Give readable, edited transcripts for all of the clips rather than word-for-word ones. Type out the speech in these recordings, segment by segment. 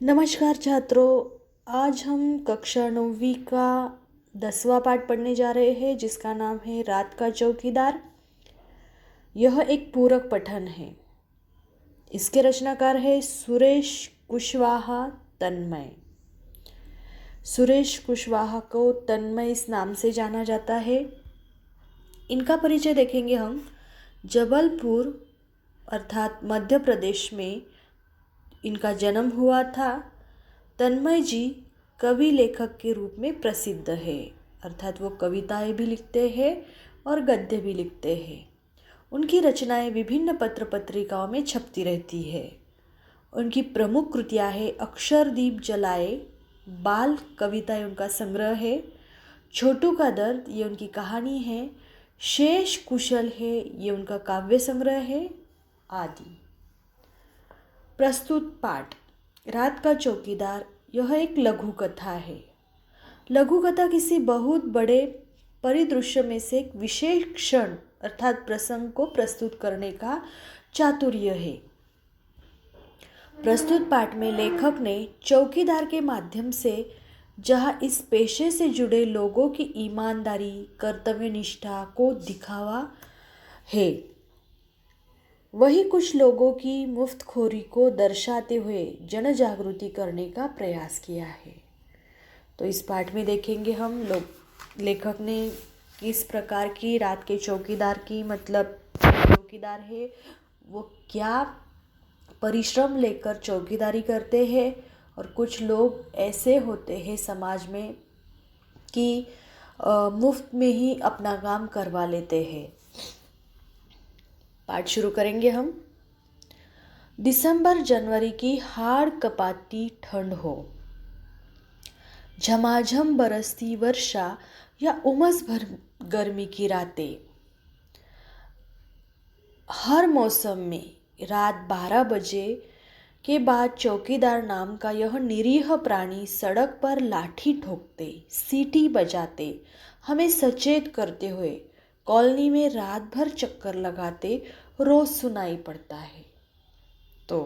नमस्कार छात्रों। आज हम कक्षा 9वीं का 10वां पाठ पढ़ने जा रहे हैं जिसका नाम है रात का चौकीदार। यह एक पूरक पठन है। इसके रचनाकार है सुरेश कुशवाहा तन्मय। सुरेश कुशवाहा को तन्मय इस नाम से जाना जाता है। इनका परिचय देखेंगे हम। जबलपुर अर्थात मध्य प्रदेश में इनका जन्म हुआ था। तन्मय जी कवि लेखक के रूप में प्रसिद्ध है, अर्थात वो कविताएं भी लिखते हैं और गद्य भी लिखते हैं। उनकी रचनाएं विभिन्न पत्र पत्रिकाओं में छपती रहती है। उनकी प्रमुख कृतियां हैं अक्षरदीप जलाए, बाल कविताएं उनका संग्रह है। छोटू का दर्द ये उनकी कहानी है। शेष कुशल है ये उनका काव्य संग्रह है आदि। प्रस्तुत पाठ रात का चौकीदार यह एक लघु कथा है। लघु कथा किसी बहुत बड़े परिदृश्य में से एक विशेष क्षण अर्थात प्रसंग को प्रस्तुत करने का चातुर्य है। प्रस्तुत पाठ में लेखक ने चौकीदार के माध्यम से जहाँ इस पेशे से जुड़े लोगों की ईमानदारी कर्तव्यनिष्ठा को दिखावा है, वही कुछ लोगों की मुफ्तखोरी को दर्शाते हुए जन जागृति करने का प्रयास किया है। तो इस पाठ में देखेंगे हम लेखक ने किस प्रकार की रात के चौकीदार की मतलब चौकीदार है वो क्या परिश्रम लेकर चौकीदारी करते हैं, और कुछ लोग ऐसे होते हैं समाज में कि मुफ्त में ही अपना काम करवा लेते हैं। पाठ शुरू करेंगे हम। दिसंबर जनवरी की हाड़ कपाती ठंड हो, झमाझम बरसती वर्षा या उमस भर गर्मी की रातें, हर मौसम में रात 12 बजे के बाद चौकीदार नाम का यह निरीह प्राणी सड़क पर लाठी ठोकते, सीटी बजाते, हमें सचेत करते हुए कॉलोनी में रात भर चक्कर लगाते रोज सुनाई पड़ता है। तो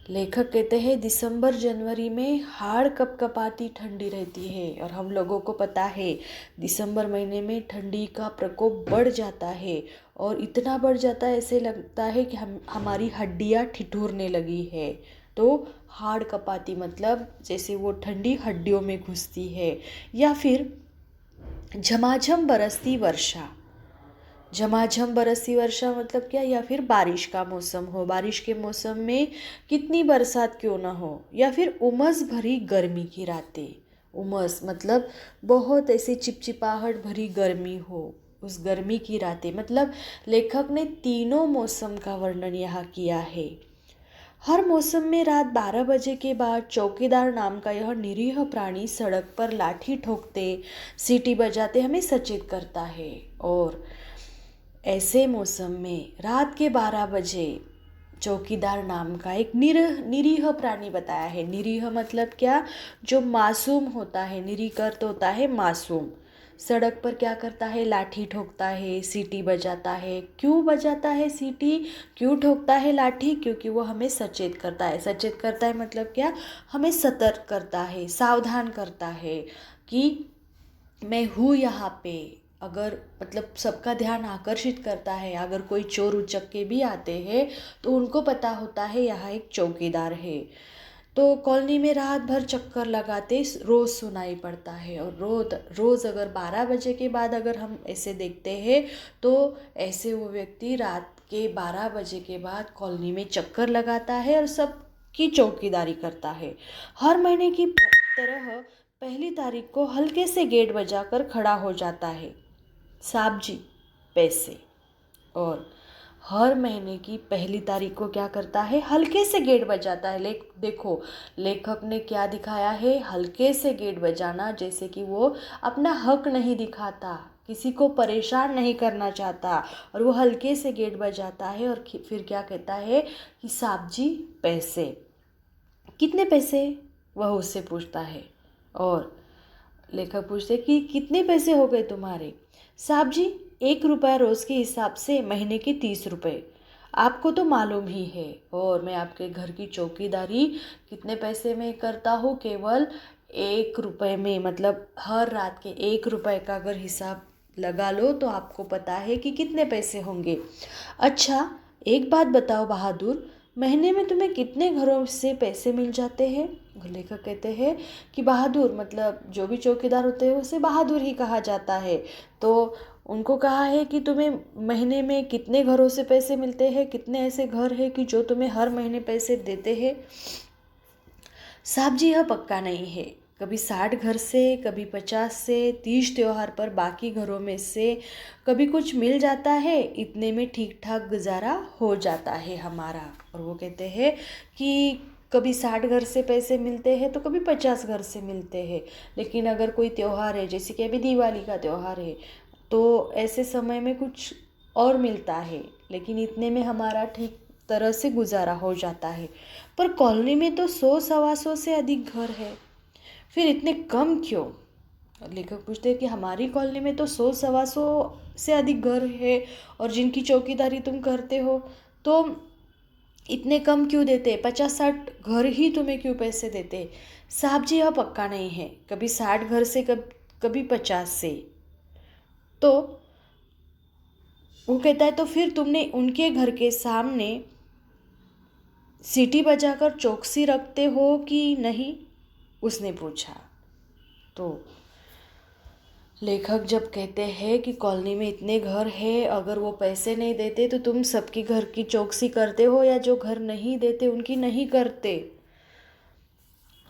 लेखक कहते हैं दिसंबर जनवरी में हाड़ कपकपाती ठंडी रहती है, और हम लोगों को पता है दिसंबर महीने में ठंडी का प्रकोप बढ़ जाता है, और इतना बढ़ जाता है ऐसे लगता है कि हमारी हड्डियां ठिठुरने लगी है। तो हाड़ कपाती मतलब जैसे वो ठंडी हड्डियों में घुसती है। या फिर झमाझम बरसती वर्षा, झमाझम बरसती वर्षा मतलब क्या, या फिर बारिश का मौसम हो, बारिश के मौसम में कितनी बरसात क्यों ना हो। या फिर उमस भरी गर्मी की रातें, उमस मतलब बहुत ऐसी चिपचिपाहट भरी गर्मी हो, उस गर्मी की रातें मतलब लेखक ने तीनों मौसम का वर्णन यहाँ किया है। हर मौसम में रात 12 बजे के बाद चौकीदार नाम का यह निरीह प्राणी सड़क पर लाठी ठोकते, सीटी बजाते हमें सचेत करता है। और ऐसे मौसम में रात के 12 बजे चौकीदार नाम का एक निरीह प्राणी बताया है। निरीह मतलब क्या, जो मासूम होता है, निरीह अर्थ होता है मासूम। सड़क पर क्या करता है, लाठी ठोकता है, सीटी बजाता है। क्यों बजाता है सीटी, क्यों ठोकता है लाठी, क्योंकि वो हमें सचेत करता है। सचेत करता है मतलब क्या, हमें सतर्क करता है, सावधान करता है कि मैं हूँ यहाँ पे। अगर मतलब सबका ध्यान आकर्षित करता है, अगर कोई चोर उचक्के भी आते हैं तो उनको पता होता है यहाँ एक चौकीदार है। तो कॉलोनी में रात भर चक्कर लगाते रोज़ सुनाई पड़ता है। और रोज़ अगर 12 बजे के बाद अगर हम ऐसे देखते हैं तो ऐसे वो व्यक्ति रात के 12 बजे के बाद कॉलोनी में चक्कर लगाता है और सबकी चौकीदारी करता है। हर महीने की तरह पहली तारीख को हल्के से गेट बजाकर खड़ा हो जाता है, साहब जी पैसे। और हर महीने की पहली तारीख को क्या करता है, हल्के से गेट बजाता है। देखो लेखक ने क्या दिखाया है, हल्के से गेट बजाना, जैसे कि वो अपना हक नहीं दिखाता, किसी को परेशान नहीं करना चाहता, और वो हल्के से गेट बजाता है। और फिर क्या कहता है कि साहब जी पैसे, कितने पैसे, वह उससे पूछता है। और लेखक पूछते कि कितने पैसे हो गए तुम्हारे। साहब जी 1 रुपया रोज़ के हिसाब से महीने के 30 रुपये। आपको तो मालूम ही है। और मैं आपके घर की चौकीदारी कितने पैसे में करता हूँ? केवल 1 रुपये में। मतलब हर रात के 1 रुपये का अगर हिसाब लगा लो तो आपको पता है कि कितने पैसे होंगे। अच्छा, एक बात बताओ बहादुर, महीने में तुम्हें कितने घरों से पैसे मिल जाते हैं? लेखक कहते हैं कि बहादुर मतलब जो भी चौकीदार होते हैं उसे बहादुर ही कहा जाता है। तो उनको कहा है कि तुम्हें महीने में कितने घरों से पैसे मिलते हैं, कितने ऐसे घर हैं कि जो तुम्हें हर महीने पैसे देते हैं? साहब जी, यह पक्का नहीं है। कभी 60 घर से, कभी 50 से, 30 त्योहार पर बाकी घरों में से कभी कुछ मिल जाता है। इतने में ठीक ठाक गुजारा हो जाता है हमारा। और वो कहते हैं कि कभी 60 घर से पैसे मिलते हैं तो कभी 50 घर से मिलते हैं। लेकिन अगर कोई त्योहार है, जैसे कि अभी दिवाली का त्योहार है, तो ऐसे समय में कुछ और मिलता है, लेकिन इतने में हमारा ठीक तरह से गुजारा हो जाता है। पर कॉलोनी में तो 100 सवा 100 से अधिक घर है, फिर इतने कम क्यों? लेखक पूछते हैं कि हमारी कॉलोनी में तो 100 सवा 100 से अधिक घर है और जिनकी चौकीदारी तुम करते हो, तो इतने कम क्यों देते? 50-60 घर ही तुम्हें क्यों पैसे देते? साहब जी, यह पक्का नहीं है। कभी 60 घर से, कभी 50 से। तो वो कहता है तो फिर तुमने उनके घर के सामने सीटी बजाकर चौकसी रखते हो कि नहीं? उसने पूछा। तो लेखक जब कहते हैं कि कॉलोनी में इतने घर हैं, अगर वो पैसे नहीं देते तो तुम सबकी घर की चौकसी करते हो या जो घर नहीं देते उनकी नहीं करते?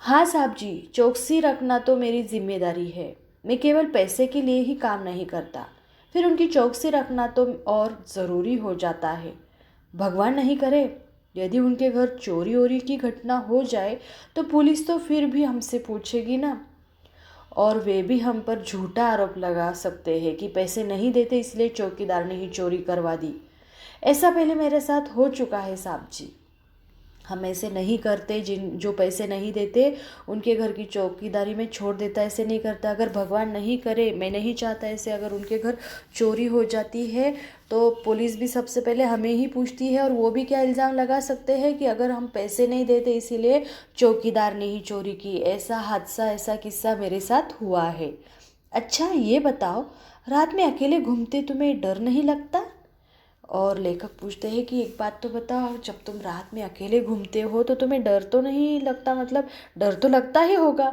हाँ साहब जी, चौकसी रखना तो मेरी जिम्मेदारी है। मैं केवल पैसे के लिए ही काम नहीं करता, फिर उनकी चौकसी रखना तो और ज़रूरी हो जाता है। भगवान नहीं करे, यदि उनके घर चोरी वोरी की घटना हो जाए तो पुलिस तो फिर भी हमसे पूछेगी ना, और वे भी हम पर झूठा आरोप लगा सकते हैं कि पैसे नहीं देते इसलिए चौकीदार ने ही चोरी करवा दी। ऐसा पहले मेरे साथ हो चुका है साहब जी। हम ऐसे नहीं करते, जो पैसे नहीं देते उनके घर की चौकीदारी में छोड़ देता, ऐसे नहीं करता। अगर भगवान नहीं करे, मैं नहीं चाहता ऐसे, अगर उनके घर चोरी हो जाती है तो पुलिस भी सबसे पहले हमें ही पूछती है, और वो भी क्या इल्ज़ाम लगा सकते हैं कि अगर हम पैसे नहीं देते इसीलिए चौकीदार ने ही चोरी की। ऐसा हादसा, ऐसा किस्सा मेरे साथ हुआ है। अच्छा ये बताओ, रात में अकेले घूमते तुम्हें डर नहीं लगता? और लेखक पूछते हैं कि एक बात तो बताओ, जब तुम रात में अकेले घूमते हो तो तुम्हें डर तो नहीं लगता? मतलब डर तो लगता ही होगा।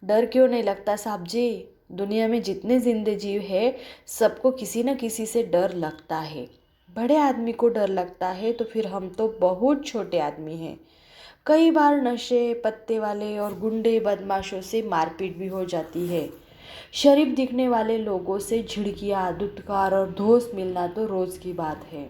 डर क्यों नहीं लगता साहब जी? दुनिया में जितने जिंदे जीव है सबको किसी न किसी से डर लगता है। बड़े आदमी को डर लगता है तो फिर हम तो बहुत छोटे आदमी हैं। कई बार नशे पत्ते वाले और गुंडे बदमाशों से मारपीट भी हो जाती है। शरीफ दिखने वाले लोगों से झिड़कियाँ, दुत्कार और धोस मिलना तो रोज़ की बात है।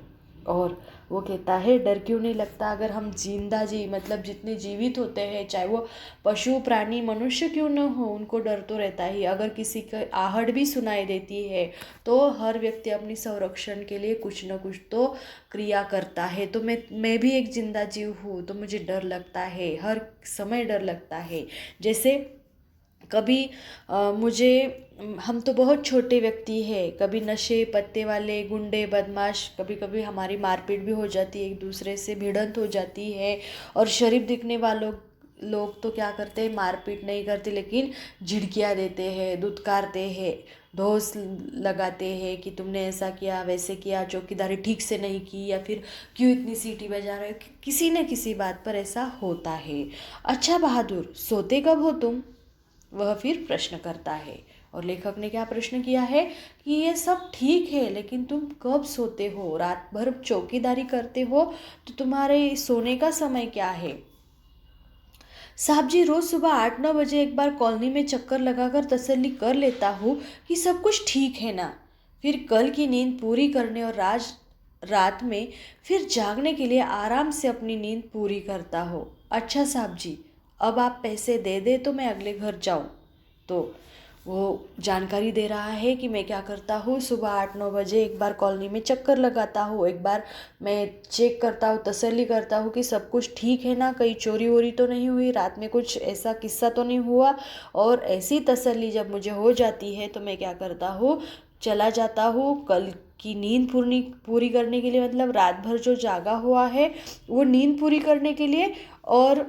और वो कहता है डर क्यों नहीं लगता? अगर हम जिंदा जी मतलब जितने जीवित होते हैं, चाहे वो पशु प्राणी मनुष्य क्यों न हो, उनको डर तो रहता ही। अगर किसी का आहट भी सुनाई देती है तो हर व्यक्ति अपनी संरक्षण के लिए कुछ न कुछ तो क्रिया करता है। तो मैं भी एक जिंदा जीव हूँ, तो मुझे डर लगता है, हर समय डर लगता है। जैसे कभी मुझे हम तो बहुत छोटे व्यक्ति हैं, कभी नशे पत्ते वाले गुंडे बदमाश, कभी कभी हमारी मारपीट भी हो जाती है, एक दूसरे से भिड़ंत हो जाती है। और शरीफ दिखने वालों लोग तो क्या करते हैं, मारपीट नहीं करते लेकिन झिड़कियाँ देते हैं, दुत्कारते हैं, ढोस लगाते हैं कि तुमने ऐसा किया वैसे किया, चौकीदारी ठीक से नहीं की, या फिर क्यों इतनी सीटी बजा रहे हो। किसी न किसी बात पर ऐसा होता है। अच्छा बहादुर, सोते कब हो तुम? वह फिर प्रश्न करता है। और लेखक ने क्या प्रश्न किया है कि ये सब ठीक है, लेकिन तुम कब सोते हो? रात भर चौकीदारी करते हो तो तुम्हारे सोने का समय क्या है? साहब जी, रोज़ सुबह 8-9 बजे एक बार कॉलोनी में चक्कर लगाकर तसल्ली कर लेता हूँ कि सब कुछ ठीक है ना। फिर कल की नींद पूरी करने और रात में फिर जागने के लिए आराम से अपनी नींद पूरी करता हो। अच्छा साहब जी, अब आप पैसे दे दे तो मैं अगले घर जाऊँ। तो वो जानकारी दे रहा है कि मैं क्या करता हूँ, सुबह 8-9 बजे एक बार कॉलोनी में चक्कर लगाता हूँ, एक बार मैं चेक करता हूँ, तसल्ली करता हूँ कि सब कुछ ठीक है ना, कहीं चोरी वोरी तो नहीं हुई, रात में कुछ ऐसा किस्सा तो नहीं हुआ। और ऐसी तसल्ली जब मुझे हो जाती है तो मैं क्या करता हूँ, चला जाता हूँ कल कि नींद पूरी पूरी करने के लिए, मतलब रात भर जो जागा हुआ है वो नींद पूरी करने के लिए, और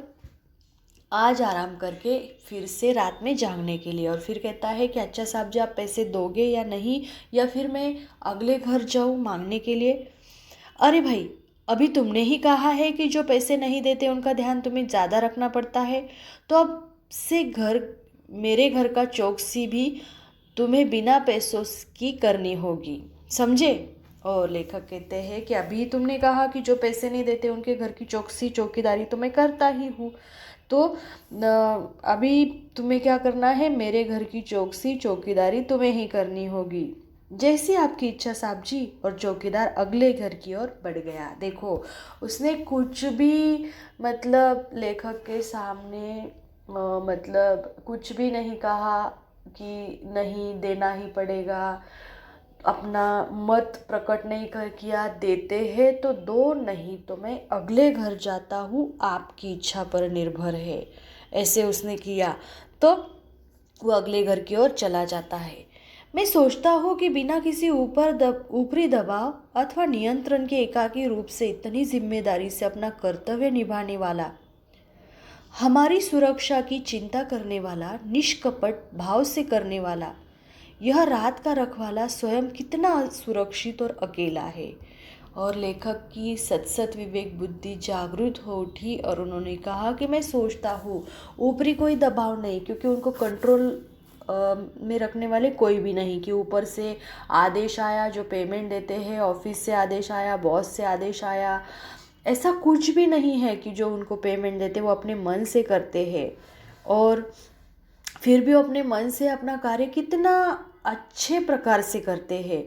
आज आराम करके फिर से रात में जागने के लिए। और फिर कहता है कि अच्छा साहब जी, आप पैसे दोगे या नहीं, या फिर मैं अगले घर जाऊँ मांगने के लिए। अरे भाई, अभी तुमने ही कहा है कि जो पैसे नहीं देते उनका ध्यान तुम्हें ज़्यादा रखना पड़ता है, तो अब से घर मेरे घर का चौकसी भी तुम्हें बिना पैसों की करनी होगी, समझे। और लेखक कहते हैं कि अभी तुमने कहा कि जो पैसे नहीं देते उनके घर की चौकसी चौकीदारी तो मैं करता ही हूँ, तो अभी तुम्हें क्या करना है, मेरे घर की चौकसी चौकीदारी तुम्हें ही करनी होगी। जैसी आपकी इच्छा साहब जी। और चौकीदार अगले घर की ओर बढ़ गया। देखो, उसने कुछ भी मतलब लेखक के सामने मतलब कुछ भी नहीं कहा कि नहीं देना ही पड़ेगा, अपना मत प्रकट नहीं कर किया, देते हैं तो दो, नहीं तो मैं अगले घर जाता हूँ, आपकी इच्छा पर निर्भर है, ऐसे उसने किया। तो वो अगले घर की ओर चला जाता है। मैं सोचता हूँ कि बिना किसी ऊपरी दबाव अथवा नियंत्रण के एकाकी रूप से इतनी जिम्मेदारी से अपना कर्तव्य निभाने वाला, हमारी सुरक्षा की चिंता करने वाला, निष्कपट भाव से करने वाला यह रात का रखवाला स्वयं कितना सुरक्षित और अकेला है। और लेखक की सतसत विवेक बुद्धि जागृत हो उठी और उन्होंने कहा कि मैं सोचता हूँ, ऊपरी कोई दबाव नहीं, क्योंकि उनको कंट्रोल में रखने वाले कोई भी नहीं, कि ऊपर से आदेश आया जो पेमेंट देते हैं, ऑफिस से आदेश आया, बॉस से आदेश आया, ऐसा कुछ भी नहीं है कि जो उनको पेमेंट देते वो अपने मन से करते हैं। और फिर भी वो अपने मन से अपना कार्य कितना अच्छे प्रकार से करते हैं,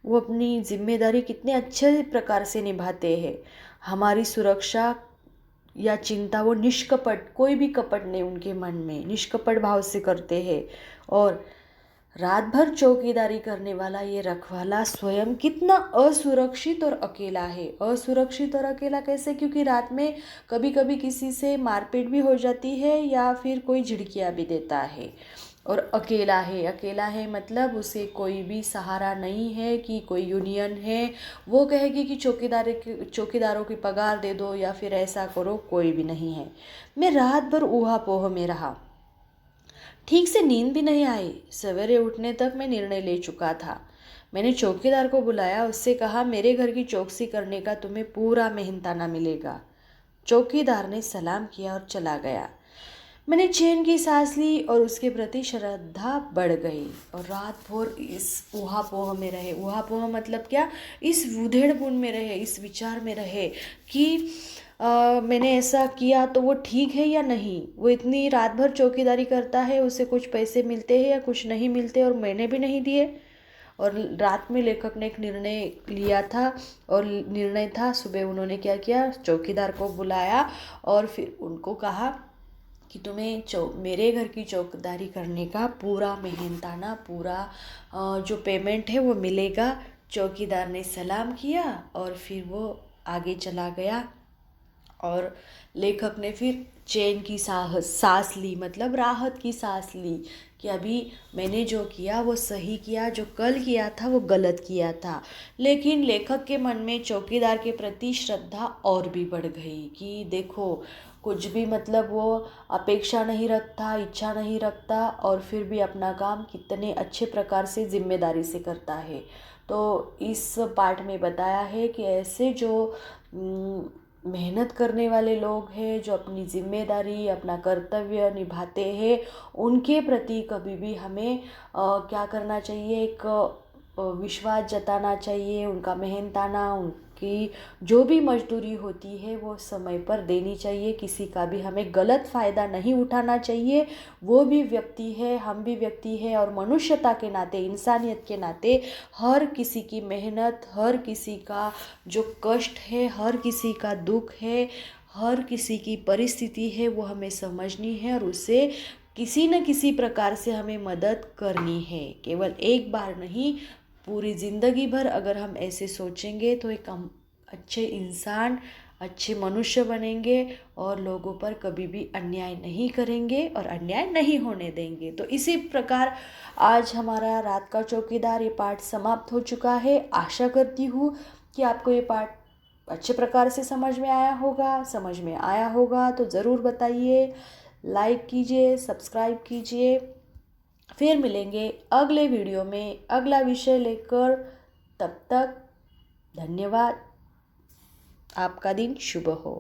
वो अपनी जिम्मेदारी कितने अच्छे प्रकार से निभाते हैं। हमारी सुरक्षा या चिंता वो निष्कपट, कोई भी कपट नहीं उनके मन में, निष्कपट भाव से करते हैं। और रात भर चौकीदारी करने वाला ये रखवाला स्वयं कितना असुरक्षित और अकेला है। असुरक्षित और अकेला कैसे? क्योंकि रात में कभी कभी किसी से मारपीट भी हो जाती है या फिर कोई झिड़कियाँ भी देता है। और अकेला है, अकेला है मतलब उसे कोई भी सहारा नहीं है कि कोई यूनियन है वो कहेगी कि चौकीदारों की पगार दे दो या फिर ऐसा करो, कोई भी नहीं है। मैं रात भर ऊहा-पोह में रहा, ठीक से नींद भी नहीं आई। सवेरे उठने तक मैं निर्णय ले चुका था। मैंने चौकीदार को बुलाया, उससे कहा मेरे घर की चौकसी करने का तुम्हें पूरा मेहनताना मिलेगा। चौकीदार ने सलाम किया और चला गया। मैंने चैन की सांस ली और उसके प्रति श्रद्धा बढ़ गई। और रात भर इस ऊहापोह में रहे। ऊहापोह मतलब क्या? इस उधेड़बुन में रहे, इस विचार में रहे कि मैंने ऐसा किया तो वो ठीक है या नहीं। वो इतनी रात भर चौकीदारी करता है, उसे कुछ पैसे मिलते हैं या कुछ नहीं मिलते, और मैंने भी नहीं दिए। और रात में लेखक ने एक निर्णय लिया था, और निर्णय था, सुबह उन्होंने क्या किया, चौकीदार को बुलाया और फिर उनको कहा कि तुम्हें मेरे घर की चौकीदारी करने का पूरा मेहनताना, पूरा जो पेमेंट है वो मिलेगा। चौकीदार ने सलाम किया और फिर वो आगे चला गया। और लेखक ने फिर चैन की सांस ली, मतलब राहत की सांस ली कि अभी मैंने जो किया वो सही किया, जो कल किया था वो गलत किया था। लेकिन लेखक के मन में चौकीदार के प्रति श्रद्धा और भी बढ़ गई कि देखो, कुछ भी मतलब वो अपेक्षा नहीं रखता, इच्छा नहीं रखता, और फिर भी अपना काम कितने अच्छे प्रकार से जिम्मेदारी से करता है। तो इस पाठ में बताया है कि ऐसे जो मेहनत करने वाले लोग हैं, जो अपनी जिम्मेदारी, अपना कर्तव्य निभाते हैं, उनके प्रति कभी भी हमें क्या करना चाहिए, एक विश्वास जताना चाहिए। उनका मेहनताना, उनकी जो भी मजदूरी होती है वो समय पर देनी चाहिए। किसी का भी हमें गलत फ़ायदा नहीं उठाना चाहिए। वो भी व्यक्ति है, हम भी व्यक्ति है, और मनुष्यता के नाते, इंसानियत के नाते हर किसी की मेहनत, हर किसी का जो कष्ट है, हर किसी का दुख है, हर किसी की परिस्थिति है, वो हमें समझनी है और उसे किसी न किसी प्रकार से हमें मदद करनी है। केवल एक बार नहीं, पूरी ज़िंदगी भर अगर हम ऐसे सोचेंगे तो एक हम अच्छे इंसान, अच्छे मनुष्य बनेंगे और लोगों पर कभी भी अन्याय नहीं करेंगे और अन्याय नहीं होने देंगे। तो इसी प्रकार आज हमारा रात का चौकीदार ये पाठ समाप्त हो चुका है। आशा करती हूँ कि आपको ये पाठ अच्छे प्रकार से समझ में आया होगा। समझ में आया होगा तो ज़रूर बताइए, लाइक कीजिए, सब्सक्राइब कीजिए। फिर मिलेंगे अगले वीडियो में अगला विषय लेकर। तब तक धन्यवाद। आपका दिन शुभ हो।